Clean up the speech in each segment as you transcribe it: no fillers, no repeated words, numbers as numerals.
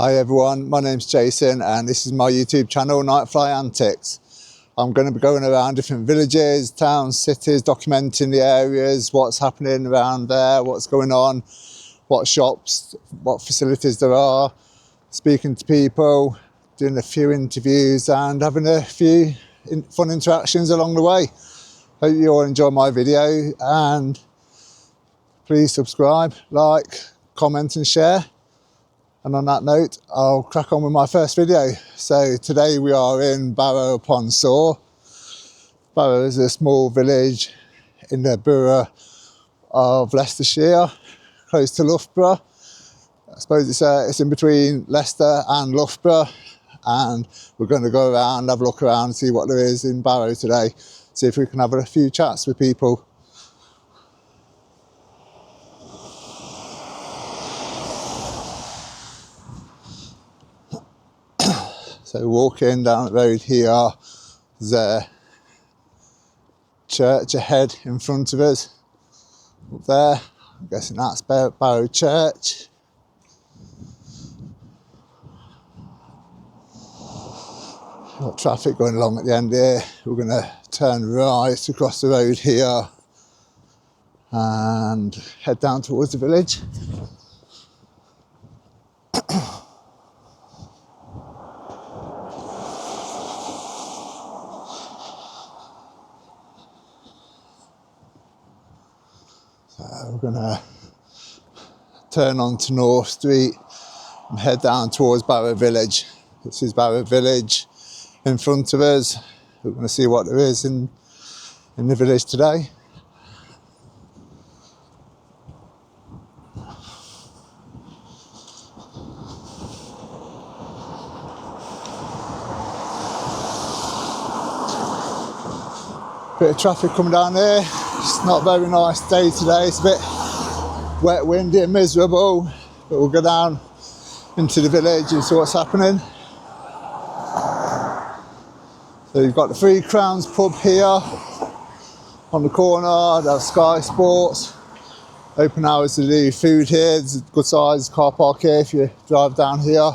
Hi everyone, my name's Jason and this is my YouTube channel, Nightfly Antics. I'm going to be going around different villages, towns, cities, documenting the areas, what's happening around there, what's going on, what shops, what facilities there are, speaking to people, doing a few interviews and having a few fun interactions along the way. Hope you all enjoy my video and please subscribe, like, comment and share. And on that note, I'll crack on with my first video. So today we are in Barrow Upon Soar. Barrow is a small village in the borough of Leicestershire, close to Loughborough. I suppose it's in between Leicester and Loughborough. And we're going to go around, have a look around, see what there is in Barrow today. See if we can have a few chats with people. So walking down the road here, there's a church ahead in front of us. Up there, I'm guessing that's Barrow Church. Got traffic going along at the end here. We're going to turn right across the road here and head down towards the village. We're going to turn onto North Street and head down towards Barrow Village. This is Barrow Village in front of us. We're going to see what there is in the village today. Bit of traffic coming down here. It's not a very nice day today. It's a bit wet, windy and miserable, but we'll go down into the village and see what's happening. So you've got the Three Crowns pub here on the corner. There's Sky Sports. Open hours to do food here. There's a good sized car park here if you drive down here.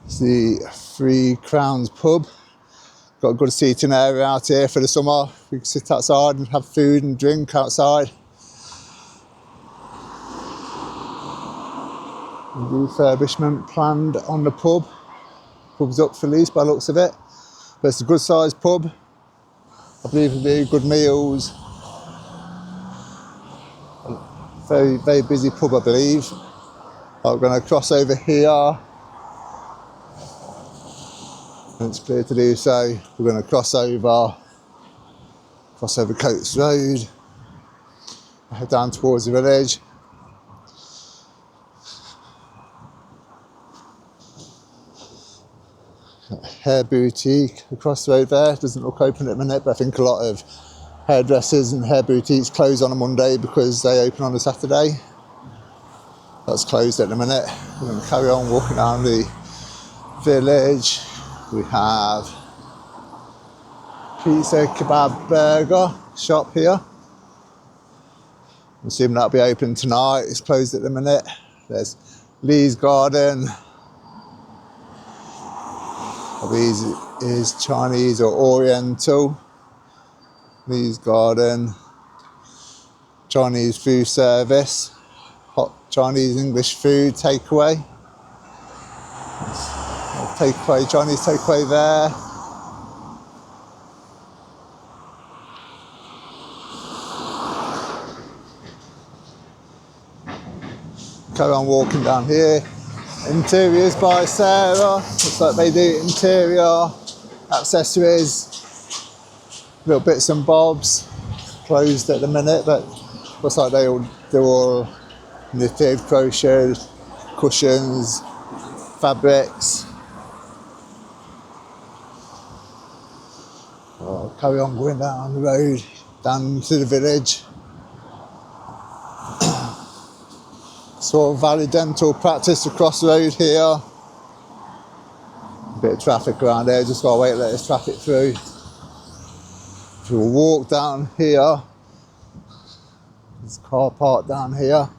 It's the Three Crowns pub. Got a good seating area out here for the summer. We can sit outside and have food and drink outside. Refurbishment planned on the pub. Pub's up for lease by the looks of it. But it's a good sized pub. I believe it'll be good meals. Very, very busy pub, I believe. I'm going to cross over here. And it's clear to do so. We're going to cross over Coates Road. Head down towards the village. Hair boutique across the road there. Doesn't look open at the minute, but I think a lot of hairdressers and hair boutiques close on a Monday because they open on a Saturday. That's closed at the minute. We're going to carry on walking down the village. We have pizza, kebab, burger shop here. I'm assuming that'll be open tonight. It's closed at the minute. There's Lee's Garden. These is Chinese or Oriental. Lee's Garden. Chinese food service. Hot Chinese English food takeaway. Takeaway, Chinese takeaway there. Carry on walking down here. Interiors by Sarah. Looks like they do interior accessories, little bits and bobs. Closed at the minute, but looks like they all do all knitted, crocheted, cushions, fabrics. I'll carry on going down the road, down to the village. Sort of Valley Dental Practice across the road here. A bit of traffic around here, just gotta wait to let this traffic through. If we walk down here, there's a car park down here.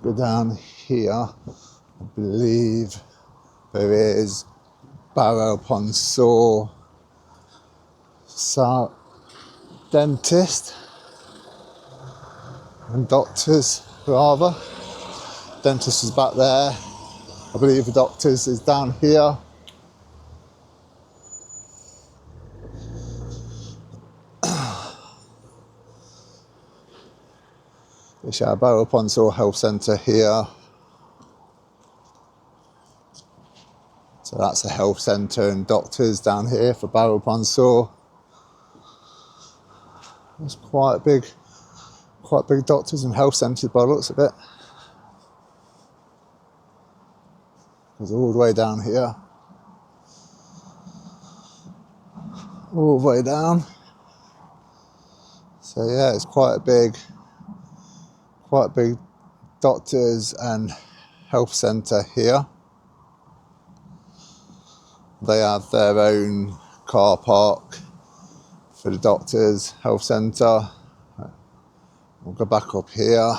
Go down here, I believe there is Barrow Upon Soar, dentist and doctors rather. Dentist is back there. I believe the doctors is down here. There's our Barrow Upon Soar Health Centre here. So that's a health centre and doctors down here for Barrow Upon Soar. There's quite big doctors and health centres by the looks of it. Goes all the way down here. All the way down. So yeah, it's quite big doctors and health centre here. They have their own car park for the doctors, health centre. We'll go back up here,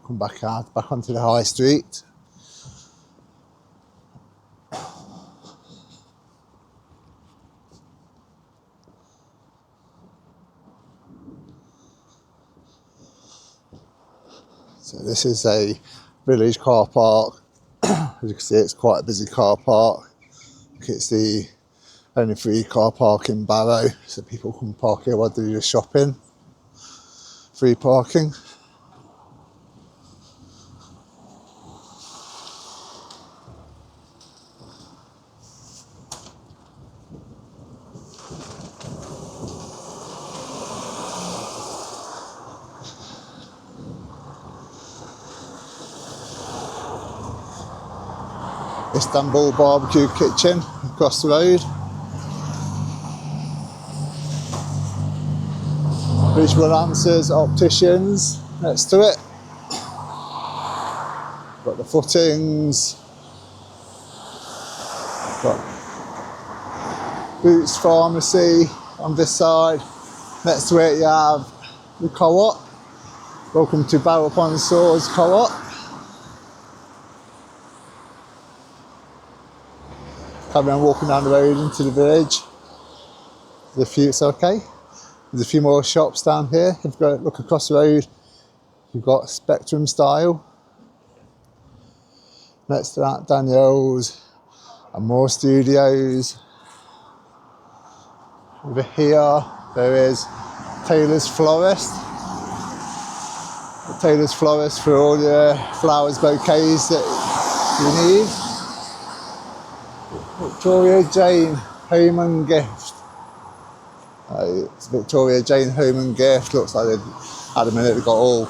come back out, back onto the high street. So this is a village car park. As you can see, it's quite a busy car park. It's the only free car park in Barrow, so people can park here while they do your shopping. Free parking. Istanbul barbecue kitchen across the road. Visual Answers opticians next to it. Got the footings. Got Boots Pharmacy on this side. Next to it you have the co-op. Welcome to Barrow Upon Soar's co-op. Carry on walking down the road into the village. There's a few, it's okay. There's a few more shops down here. If you go look across the road, you've got Spectrum Style. Next to that, Daniel's and more studios. Over here, there is Taylor's Florist. Taylor's Florist for all your flowers, bouquets that you need. Victoria Jane Home and Gift. It's Victoria Jane Home and Gift. Looks like they've, at the minute, they've got all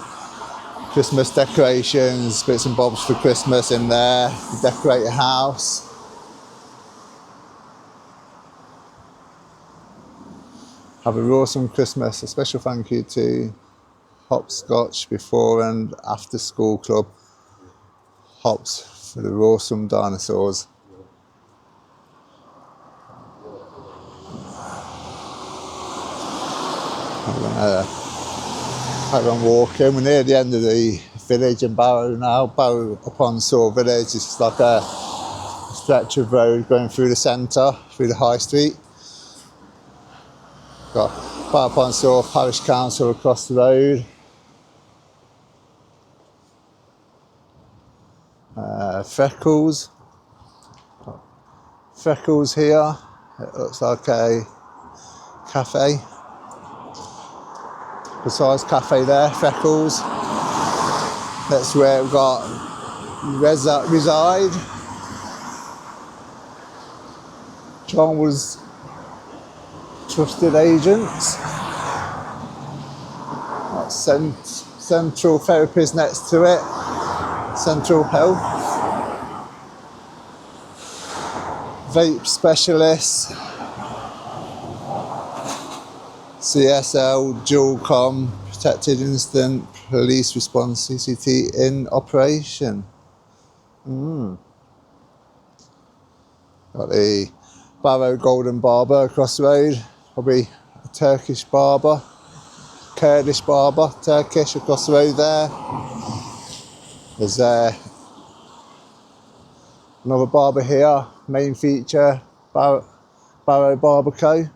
Christmas decorations, bits and bobs for Christmas in there. You decorate your house. Have a awesome Christmas. A special thank you to Hopscotch Before and After School Club. Hops for the awesome dinosaurs. Carry on walking. We're near the end of the village in Barrow now. Barrow Upon Soar village. It's like a stretch of road going through the centre, through the high street. Got Barrow Upon Soar Parish Council across the road. Freckles. Freckles here. It looks like a cafe. Besides cafe there, Freckles. That's where we've got Reside. John was trusted agents. That's Central Therapies next to it. Central Health. Vape Specialists. CSL, Dualcom, detected instant police response CCT in operation. Got the Barrow Golden Barber across the road, probably a Turkish barber, Kurdish barber, Turkish across the road there. There's another barber here, main feature, Barrow Barber Co.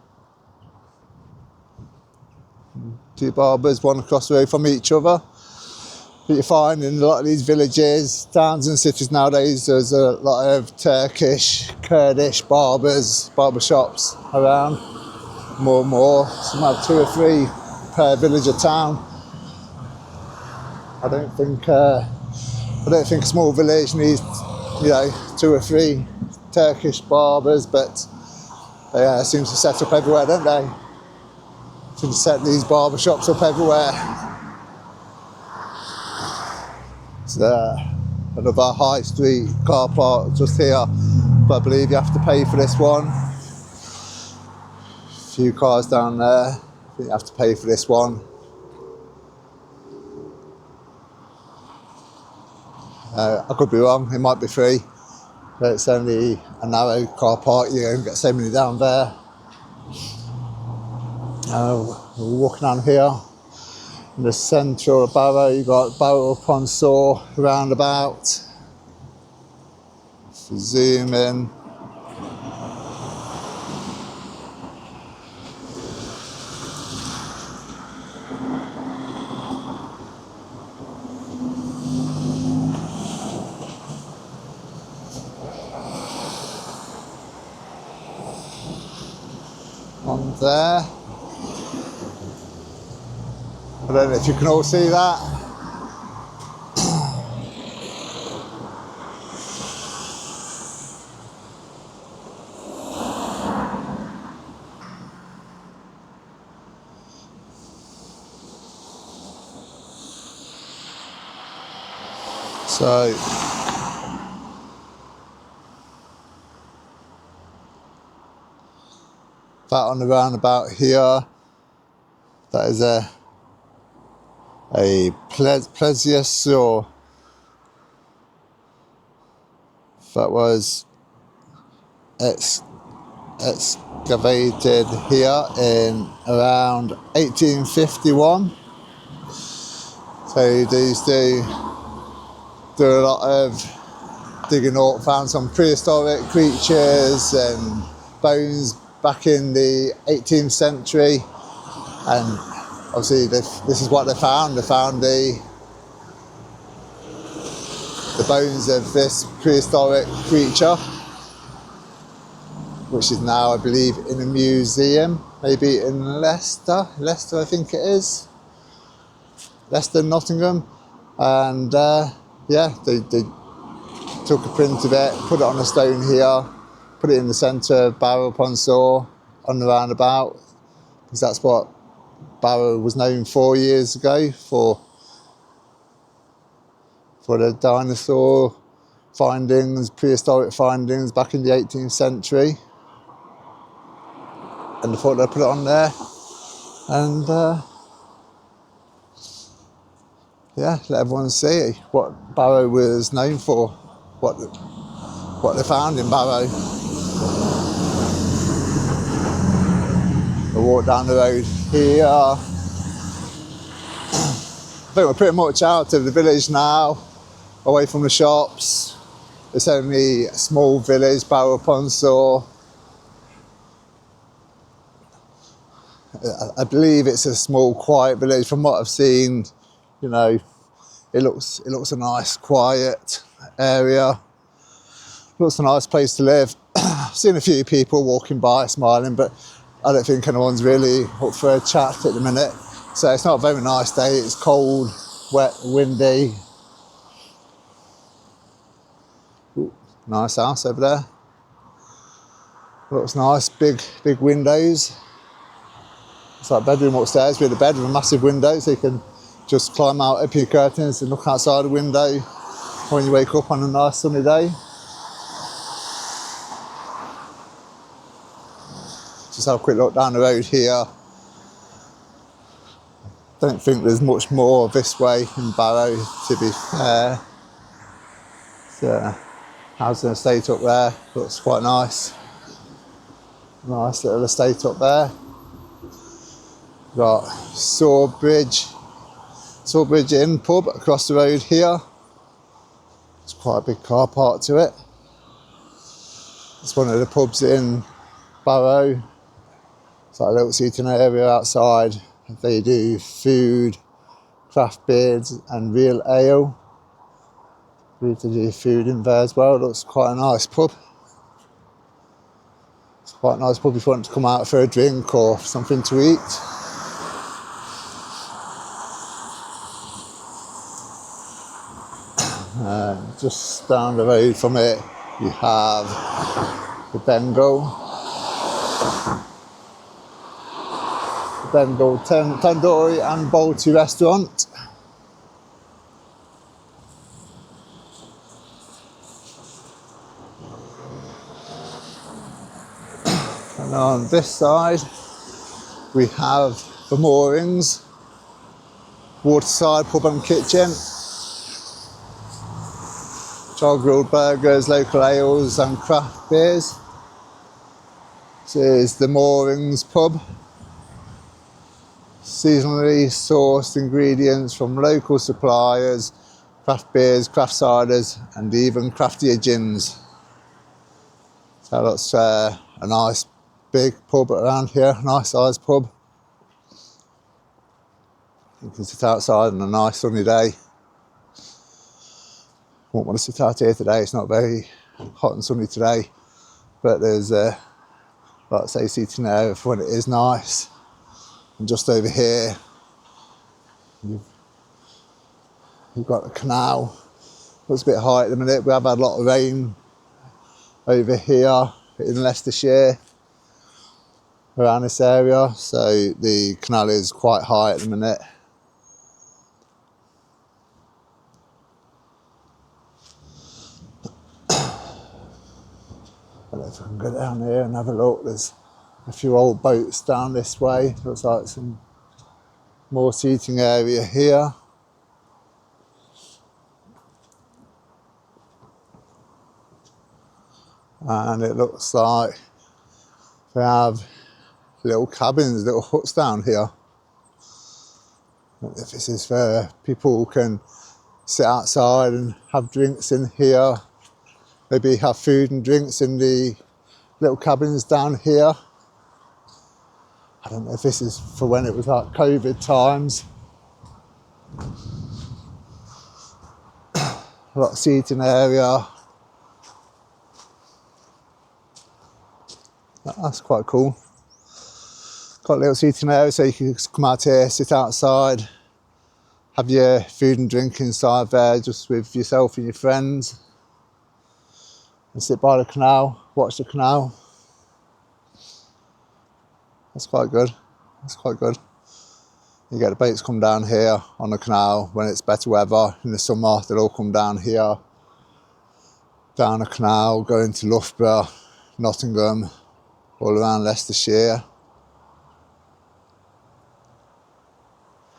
Two barbers, one across the road from each other. But you find in a lot of these villages, towns and cities nowadays, there's a lot of Turkish, Kurdish barbers, barber shops around, more and more. Some have 2 or 3 per village or town. I don't think a small village needs, 2 or 3 Turkish barbers, but they seem to set up everywhere, don't they? Seem to set these barber shops up everywhere. So, another high street car park just here, but I believe you have to pay for this one. A few cars down there, I think you have to pay for this one. I could be wrong, it might be free, but it's only a narrow car park, you don't get so many down there. We're walking on here. In the centre of Barrow, you've got Barrow Upon Soar roundabout. Zoom in. On there. I don't know if you can all see that. So that on the roundabout here, that is a plesiosaur. That was excavated here in around 1851. So these do a lot of digging up, found some prehistoric creatures and bones back in the 18th century, and obviously this is what they found. They found the bones of this prehistoric creature, which is now, I believe, in a museum, maybe in Leicester I think it is, Leicester, Nottingham, and yeah, they took a print of it, put it on a stone here, put it in the centre of Barrow Upon Soar on the roundabout, because that's what Barrow was known for years ago, for the dinosaur findings, prehistoric findings back in the 18th century. And I thought they'd put it on there, and yeah, let everyone see what Barrow was known for, what they found in Barrow. I walk down the road here. I think we're pretty much out of the village now, away from the shops. It's only a small village, Barrow Upon Soar. I believe it's a small, quiet village. From what I've seen, it looks a nice, quiet area. Looks a nice place to live. I've seen a few people walking by, smiling, but I don't think anyone's really up for a chat at the minute. So it's not a very nice day. It's cold, wet, windy. Ooh, nice house over there. Looks nice, big windows. It's like a bedroom upstairs with a bed with a massive window, so you can just climb out, open your curtains and look outside the window when you wake up on a nice sunny day. Just have a quick look down the road here. Don't think there's much more this way in Barrow, to be fair. So, housing estate up there, looks quite nice. Nice little estate up there. Got Sawbridge Inn pub across the road here. It's quite a big car park to it. It's one of the pubs in Barrow. It's like a little seating area outside. They do food, craft beers and real ale. They do food in there as well. It looks quite a nice pub. It's quite a nice pub if you want to come out for a drink or something to eat. Just down the road from it, you have the Bengal Tandoori and Balti restaurant. And on this side, we have the Moorings, Waterside Pub and Kitchen. Char-grilled burgers, local ales and craft beers. This is the Moorings pub. Seasonally sourced ingredients from local suppliers, craft beers, craft ciders and even craftier gins. So that's a nice big pub around here, nice sized pub. You can sit outside on a nice sunny day. Won't want to sit out here today, it's not very hot and sunny today, but there's like I say, seating area for when it is nice. And just over here you've got the canal. Looks a bit high at the minute. We have had a lot of rain over here in Leicestershire around this area, so the canal is quite high at the minute. I don't know if I can go down here and have a look. There's a few old boats down this way. Looks like some more seating area here. And it looks like they have little cabins, little huts down here. I don't know if this is where people can sit outside and have drinks in here. Maybe have food and drinks in the little cabins down here. I don't know if this is for when it was like COVID times. A lot of seating area. That's quite cool. Got a little seating area so you can come out here, sit outside, have your food and drink inside there just with yourself and your friends. And sit by the canal, watch the canal. That's quite good. That's quite good. You get the boats come down here on the canal when it's better weather. In the summer, they'll all come down here, down the canal, go into Loughborough, Nottingham, all around Leicestershire.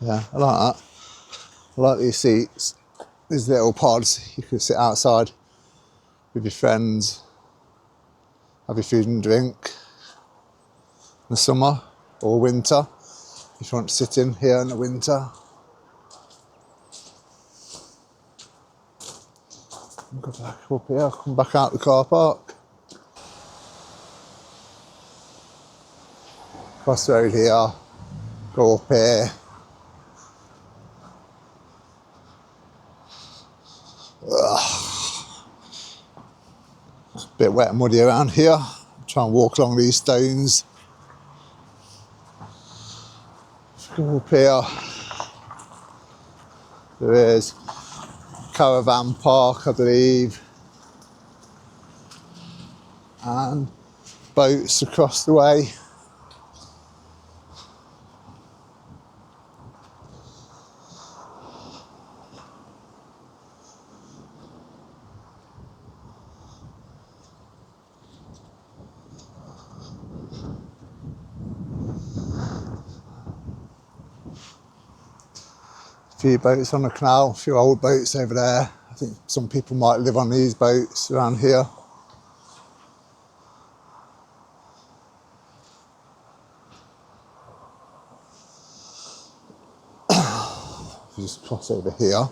Yeah, I like that. I like these seats, these little pods. You can sit outside with your friends, have your food and drink in the summer or winter, if you want to sit in here in the winter. Go back up here, come back out the car park. Cross the road here, go up here. Bit wet and muddy around here. Try and walk along these stones. Go up here. There is caravan park, I believe, and boats across the way. few boats on the canal, a few old boats over there. I think some people might live on these boats around here. Just cross over here.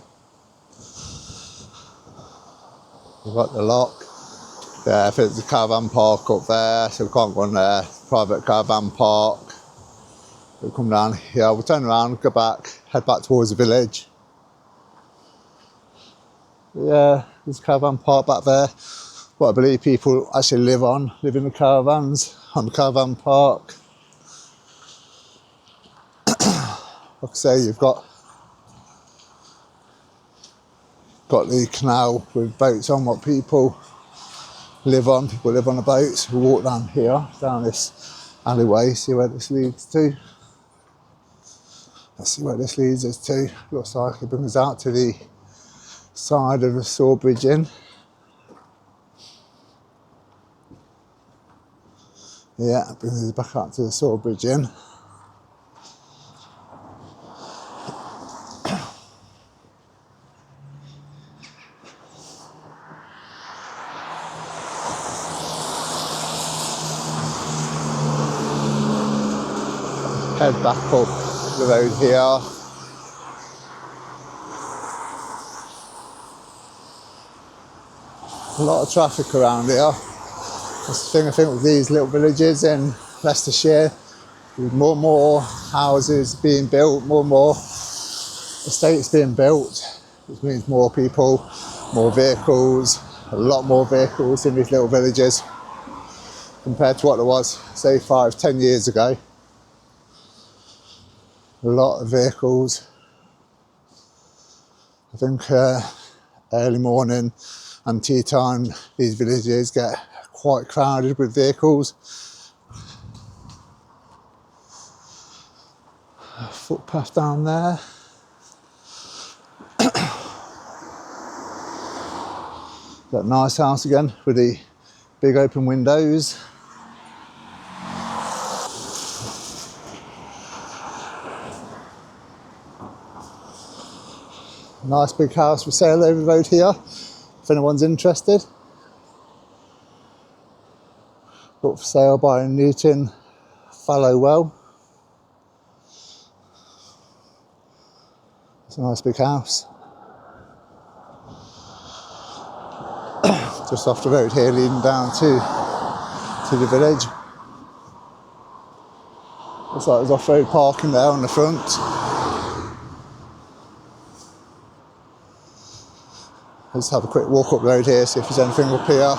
We've got the lock. Yeah, there's a caravan park up there, so we can't go on there. Private caravan park. We'll come down here, we'll turn around, go back, head back towards the village. Yeah, there's a caravan park back there. What I believe people actually live in the caravans on the caravan park. Like I say, you've got the canal with boats on what people live on. People live on the boats. We'll walk down here, down this alleyway, see where this leads to. Let's see where this leads us to. Looks like it brings us out to the side of the Soar Bridge Inn. Yeah, it brings us back out to the Soar Bridge Inn. Head back up the road here. A lot of traffic around here. That's the thing I think with these little villages in Leicestershire, with more and more houses being built, more and more estates being built, which means more people, more vehicles, a lot more vehicles in these little villages compared to what there was, say, 5-10 years ago. A lot of vehicles. I think early morning and tea time, these villages get quite crowded with vehicles. A footpath down there. That nice house again with the big open windows. Nice big house for sale over the road here, if anyone's interested. Up for sale by Newton Fallowell. It's a nice big house. Just off the road here, leading down to the village. Looks like there's off-road parking there on the front. Let's have a quick walk up the road here, see if there's anything up here.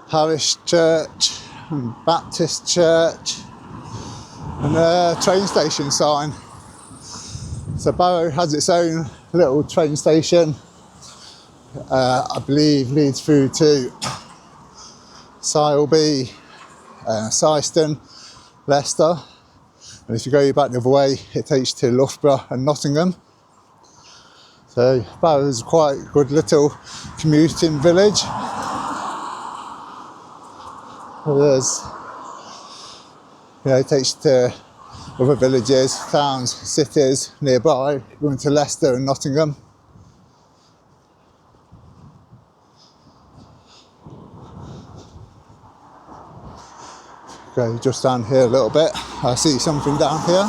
Parish church and Baptist church and a train station sign. So Barrow has its own little train station. I believe leads through to Sileby, Syston, Leicester, and if you go back the other way it takes you to Loughborough and Nottingham. So Barrow's quite a good little commuting village. There's, it takes you to other villages, towns, cities nearby, going to Leicester and Nottingham. Go just down here a little bit. I see something down here.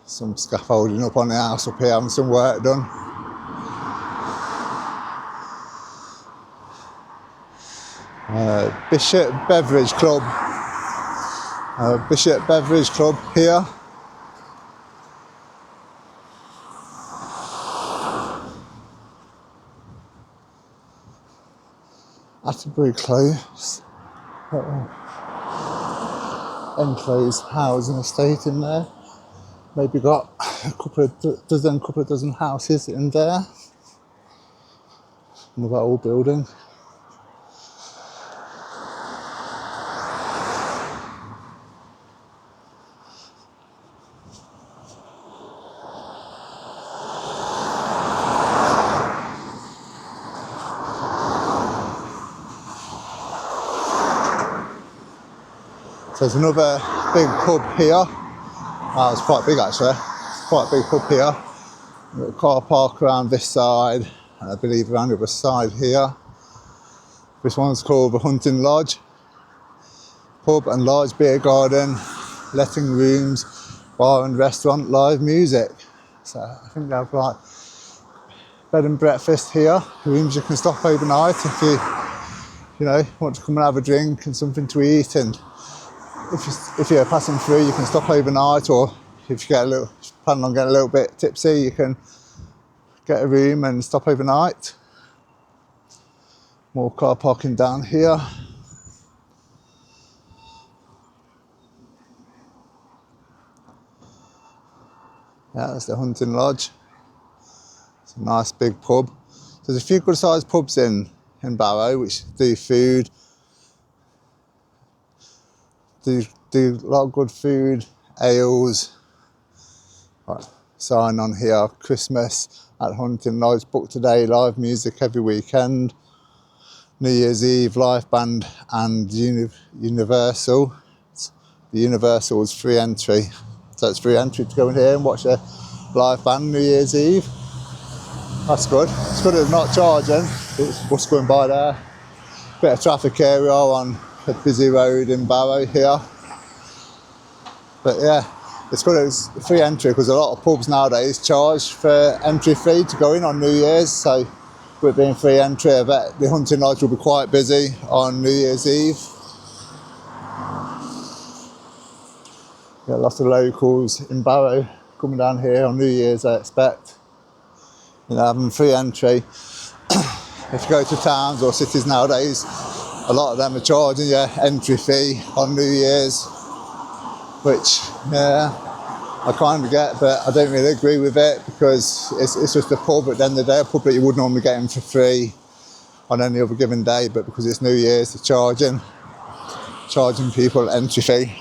Some scaffolding up on the house up here, having some work done. Bishop Beverage Club. Bishop Beverage Club here. Atterbury Close. Enclosed housing estate in there. Maybe got a couple of dozen houses in there. Another old building. So there's another big pub here. Oh, it's quite big actually. It's quite a big pub here. We've got a car park around this side, and I believe around the other side here. This one's called the Hunting Lodge. Pub and large beer garden, letting rooms, bar and restaurant, live music. So I think they have like bed and breakfast here. Rooms you can stop overnight if you know, want to come and have a drink and something to eat, and if you're passing through, you can stop overnight, or if you plan on getting a little bit tipsy, you can get a room and stop overnight. More car parking down here. Yeah, that's the Hunting Lodge. It's a nice big pub. So there's a few good sized pubs in Barrow which do food. Do a lot of good food, ales. Right, sign on here, Christmas at Hunting Lodge, book today, live music every weekend. New Year's Eve, live band and Universal. The Universal is free entry. So it's free entry to go in here and watch a live band New Year's Eve. That's good. It's good it's not charging. It's bus going by there. Bit of traffic area on a busy road in Barrow here. But yeah, it's good it's free entry, because a lot of pubs nowadays charge for entry fee to go in on New Year's. So with it being free entry, I bet the Hunting Lodge will be quite busy on New Year's Eve. Got lots of locals in Barrow coming down here on New Year's, I expect. You know, having free entry. If you go to towns or cities nowadays, a lot of them are charging you entry fee on New Year's, which, yeah, I kind of get, but I don't really agree with it, because it's just a pub at the end of the day, a pub that you would normally get in for free on any other given day, but because it's New Year's, they're charging people entry fee.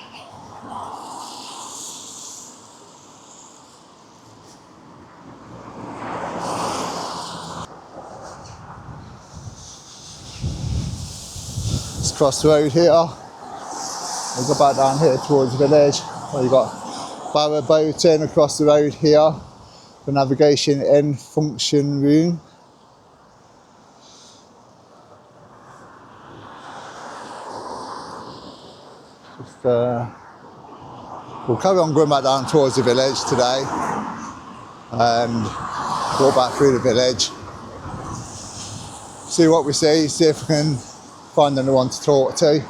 Let's cross the road here. We'll go back down here towards the village. Well, you've got Barrow boating across the road here. The navigation in function room. Just, we'll carry on going back down towards the village today and walk back through the village. See what we see if we can find anyone to talk to.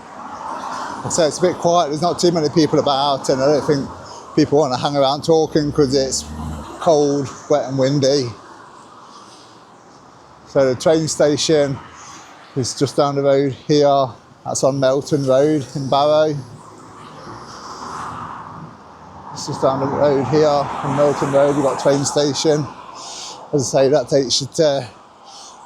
I'd say it's a bit quiet, there's not too many people about, and I don't think people want to hang around talking because it's cold, wet and windy. So the train station is just down the road here. That's on Melton Road in Barrow. It's just down the road here on Melton Road, we've got a train station. As I say, that takes you to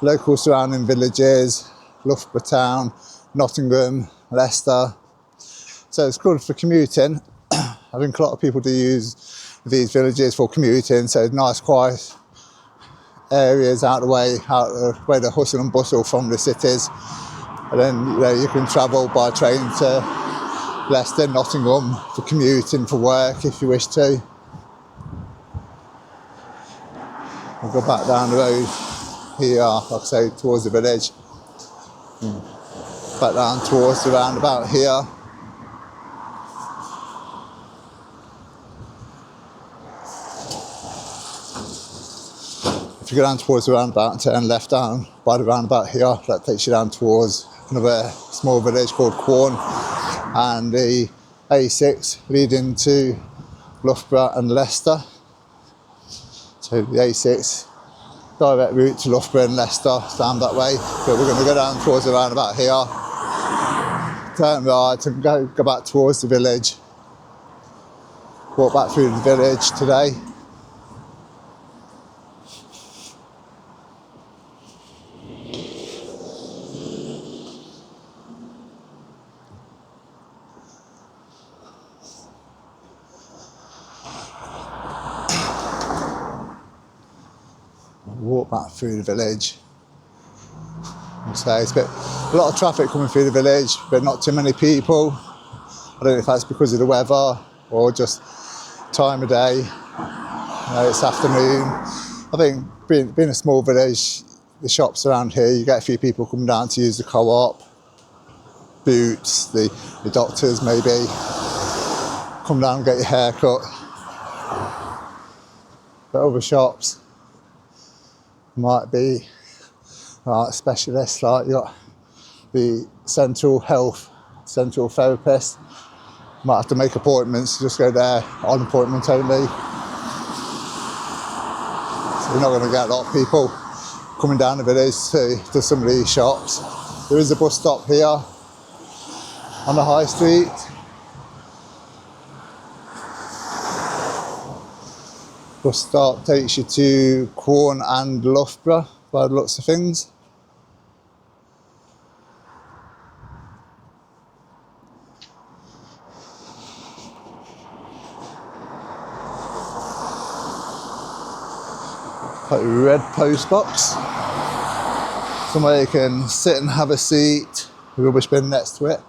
local surrounding villages, Loughborough Town, Nottingham, Leicester. So it's good for commuting. I think a lot of people do use these villages for commuting, so nice quiet areas out of the way the hustle and bustle from the cities. And then you can travel by train to Leicester, Nottingham for commuting for work if you wish to. We'll go back down the road here, like I say, towards the village. Back down towards the roundabout here. If you go down towards the roundabout and turn left down by the roundabout here, that takes you down towards another small village called Quorn, and the A6 leading to Loughborough and Leicester. So the A6 direct route to Loughborough and Leicester, down that way, but we're going to go down towards the roundabout here, turn right and go back towards the village. Walk back through the village today. Walk back through the village. So it's a lot of traffic coming through the village, but not too many people. I don't know if that's because of the weather or just time of day. It's afternoon. I think being a small village, the shops around here, you get a few people coming down to use the co-op, Boots, the doctors maybe, come down and get your hair cut. But other shops might be like specialists, like you got the central therapist. Might have to make appointments, just go there on appointment only. So you're not going to get a lot of people coming down the village to some of these shops. There is a bus stop here on the high street. Bus stop takes you to Quorn and Loughborough by the looks of things. Like a red post box, somewhere you can sit and have a seat, a rubbish bin next to it.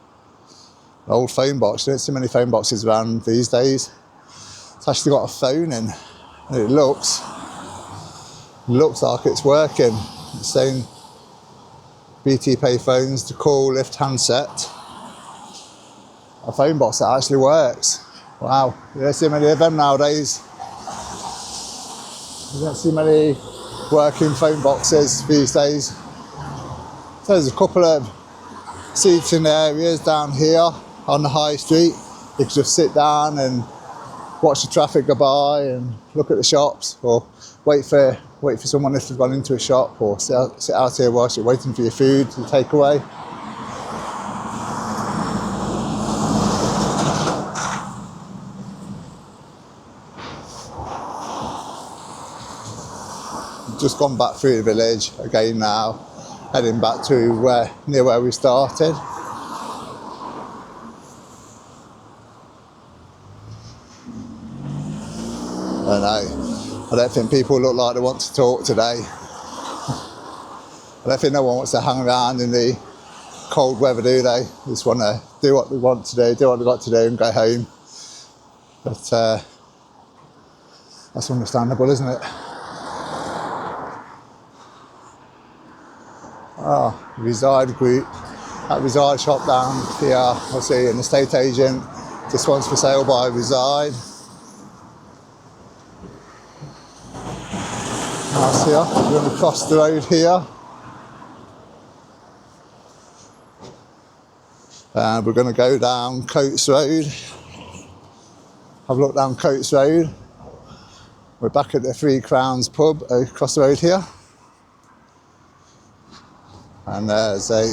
An old phone box, you don't see many phone boxes around these days. It's actually got a phone in, and it looks like it's working. It's saying BT Pay phones to call, lift, handset. A phone box that actually works. Wow, you don't see many of them nowadays. You don't see many working phone boxes these days. So there's a couple of seating areas down here on the high street. You can just sit down and watch the traffic go by and look at the shops, or wait for someone if they've gone into a shop, or sit out here whilst you're waiting for your food to take away. Just gone back through the village again now, heading back to near where we started. I don't think people look like they want to talk today. I don't think no one wants to hang around in the cold weather, do they? They just want to do what they want to do what they've got to do and go home. But that's understandable, isn't it? Reside group. That Reside shop down here, I see an estate agent. This one's for sale by Reside. House here. We're going to cross the road here. And we're going to go down Coates Road. Have a look down Coates Road. We're back at the Three Crowns pub across the road here. And there's a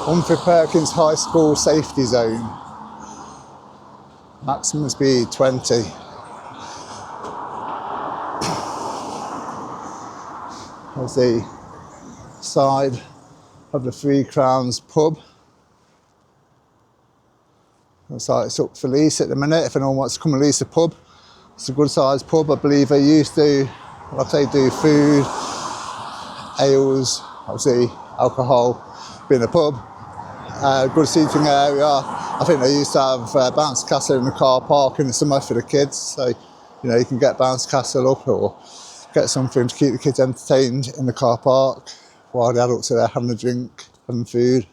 Humphrey Perkins High School safety zone. Maximum speed 20. There's the side of the Three Crowns pub. Looks like it's up for lease at the minute. If anyone wants to come and lease a pub, it's a good sized pub. I believe they used to, like they do food, ales, obviously alcohol, being a pub. Good seating area. I think they used to have bounce castle in the car park in the summer for the kids. So, you know, you can get bounce castle up or get something to keep the kids entertained in the car park while the adults are there having a drink, having food.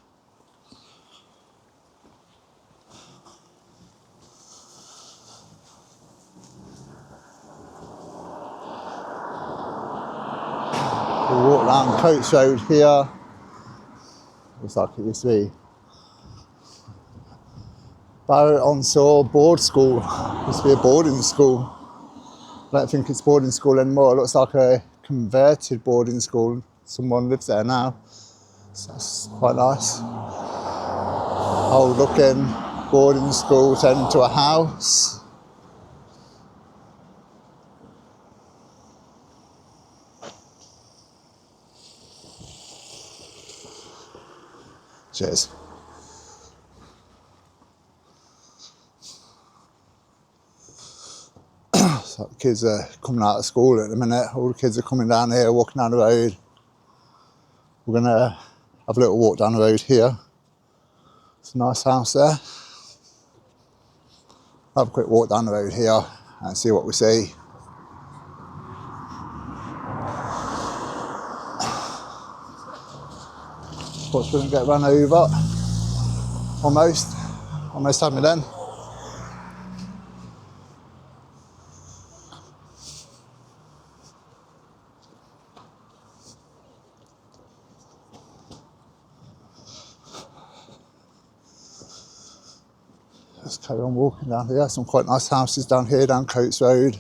We'll walk down Coates Road here. Looks like it used to be Barrow Upon Soar board school. Used to be a boarding school. I don't think it's boarding school anymore. It looks like a converted boarding school. Someone lives there now. So that's quite nice. Old looking. boarding school turned into a house. Cheers. So the kids are coming out of school at the minute. All the kids are coming down here, walking down the road. We're gonna have a little walk down the road here. It's a nice house there. Have a quick walk down the road here and see what we see. But we're gonna get run over. Almost had me then. Let's carry on walking down here. Some quite nice houses down here, down Coates Road.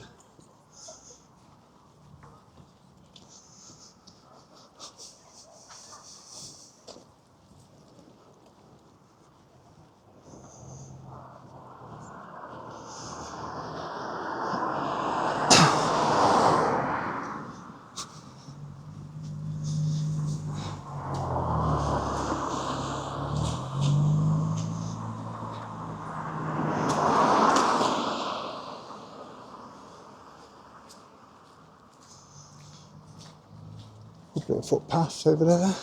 Good little footpath over there.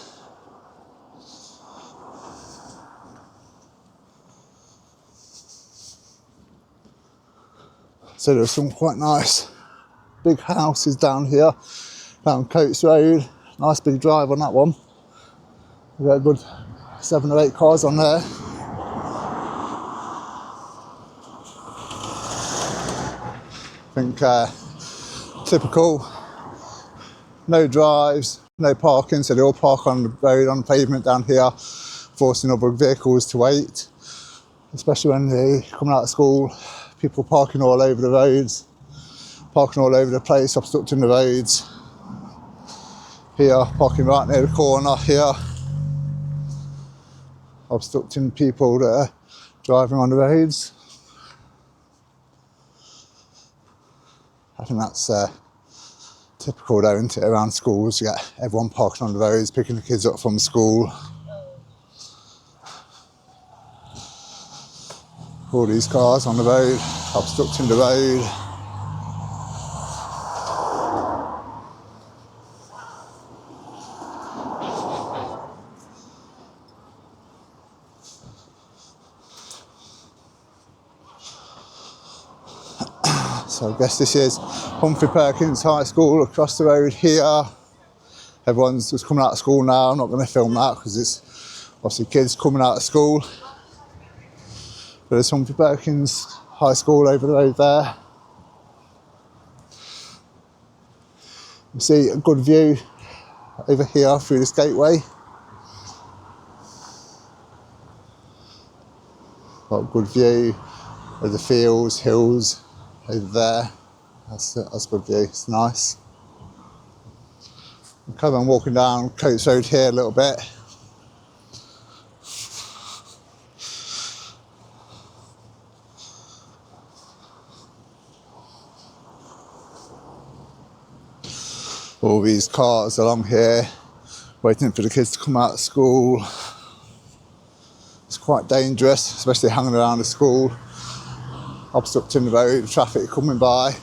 So there's some quite nice big houses down here, down Coates Road. Nice big drive on that one. We've got a good 7 or 8 cars on there. I think typical, no drives, no parking, so they all park on the road, on the pavement down here, forcing other vehicles to wait, especially when they come out of school. People parking all over the roads, parking all over the place, obstructing the roads. Here, parking right near the corner here, obstructing people that are driving on the roads. I think that's typical though, isn't it, around schools? You get everyone parking on the roads, picking the kids up from school. All these cars on the road, obstructing the road. So I guess this is Humphrey Perkins High School across the road here. Everyone's just coming out of school now. I'm not going to film that because it's obviously kids coming out of school. But there's Humphrey Perkins High School over the road there. You see a good view over here through this gateway. Got a good view of the fields, hills over there. That's a good view, it's nice. I'm kind of walking down Coates Road here a little bit. All these cars along here, waiting for the kids to come out of school. It's quite dangerous, especially hanging around the school, obstructing the road, traffic coming by.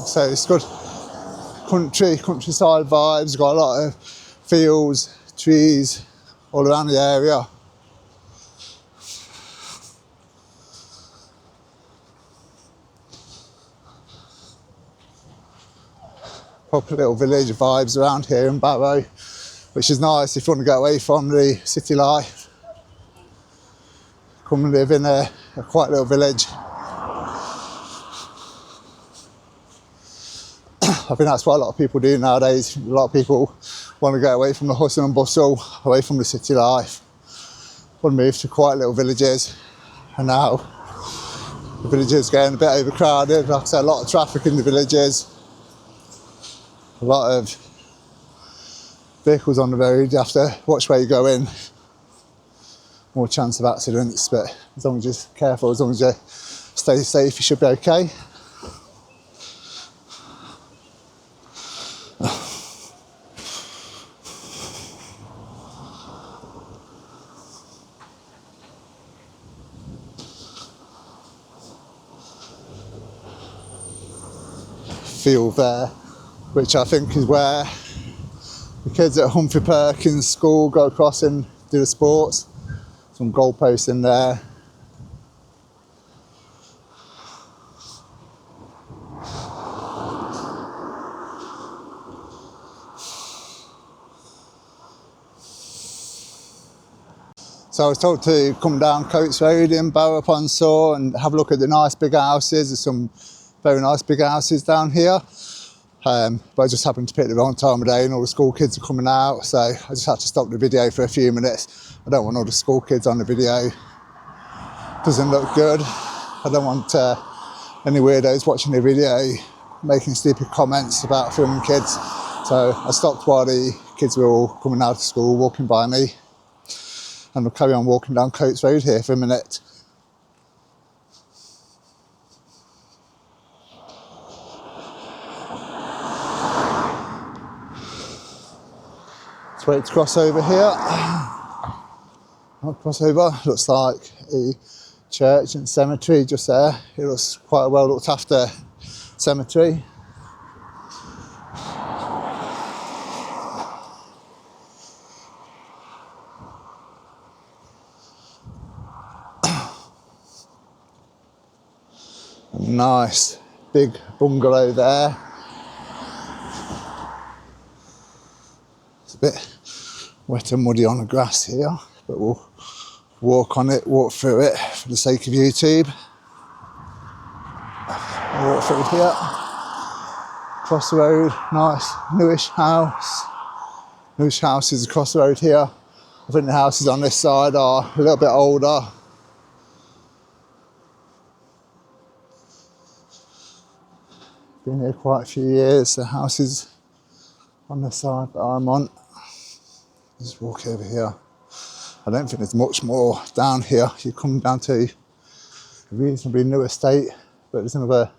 So it's good countryside vibes, got a lot of fields, trees all around the area. Proper little village vibes around here in Barrow, which is nice if you want to get away from the city life. Come and live in a quiet little village. I think that's what a lot of people do nowadays. A lot of people want to get away from the hustle and bustle, away from the city life, want to move to quiet little villages. And now the villages are getting a bit overcrowded. Like I said, a lot of traffic in the villages, a lot of vehicles on the road. You have to watch where you go in. More chance of accidents, but as long as you're careful, as long as you stay safe, you should be okay. Field there, which I think is where the kids at Humphrey Perkins School go across and do the sports. Some goalposts in there. So I was told to come down Coates Road in Barrow Upon Soar and have a look at the nice big houses. There's some very nice big houses down here. But I just happened to pick the wrong time of day and all the school kids are coming out, so I just had to stop the video for a few minutes. I don't want all the school kids on the video. Doesn't look good. I don't want any weirdos watching the video making stupid comments about filming kids. So I stopped while the kids were all coming out of school, walking by me. And I'll carry on walking down Coates Road here for a minute. Let's wait to cross over here. I'll cross over. Looks like a church and cemetery just there. It looks quite a well looked after cemetery. Nice big bungalow there. It's a bit wet and muddy on the grass here, but we'll walk on it, walk through it for the sake of YouTube. I'll walk through here, across the road, nice newish house. Newish houses across the road here. I think the houses on this side are a little bit older. Been here quite a few years. The houses on the side that I'm on. Just walk over here. I don't think there's much more down here. You come down to a reasonably new estate, but there's another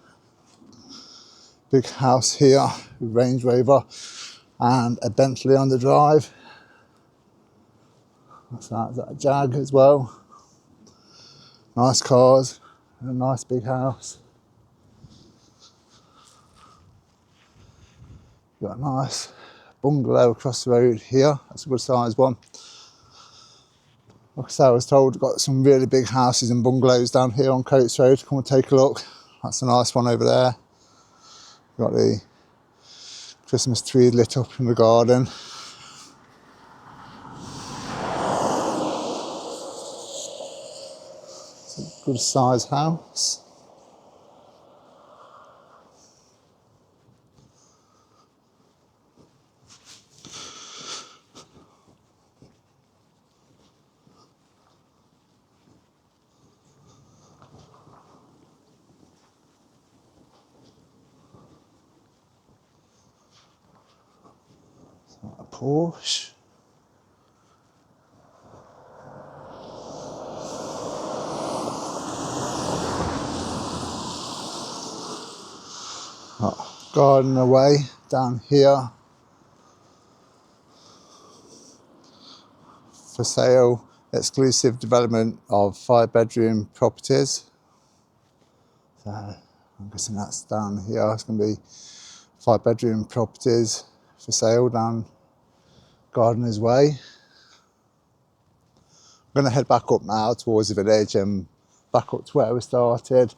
big house here with Range Rover and a Bentley on the drive. What's that? Is that a Jag as well? Nice cars and a nice big house. Got a nice bungalow across the road here. That's a good sized one. Like I said, I was told we've got some really big houses and bungalows down here on Coates Road. Come and take a look. That's a nice one over there. Got the Christmas tree lit up in the garden. It's a good sized house. A Porsche. Garden away down here. For sale, exclusive development of 5-bedroom properties. So I'm guessing that's down here. It's going to be 5-bedroom properties for sale down Gardener's Way. I'm going to head back up now towards the village and back up to where we started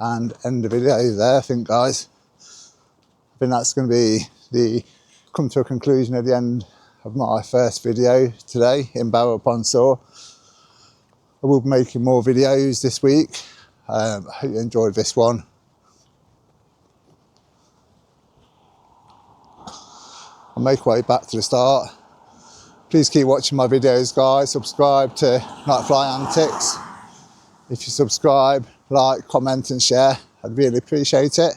and end the video there, I think, guys. I think that's going to be come to a conclusion at the end of my first video today in Barrow Upon Soar. I will be making more videos this week. I hope you enjoyed this one. and make our way back to the start. Please keep watching my videos, guys. Subscribe to Nightfly Antics. If you subscribe, like, comment and share, I'd really appreciate it.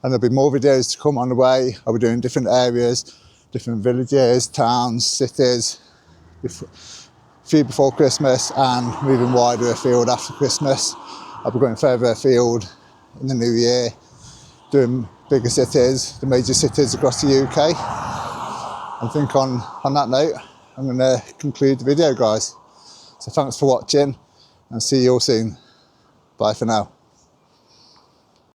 And there'll be more videos to come on the way. I'll be doing different areas, different villages, towns, cities, a few before Christmas and moving wider afield after Christmas. I'll be going further afield in the new year, doing bigger cities, the major cities across the UK. I think on that note, I'm going to conclude the video, guys. So thanks for watching and see you all soon. Bye for now.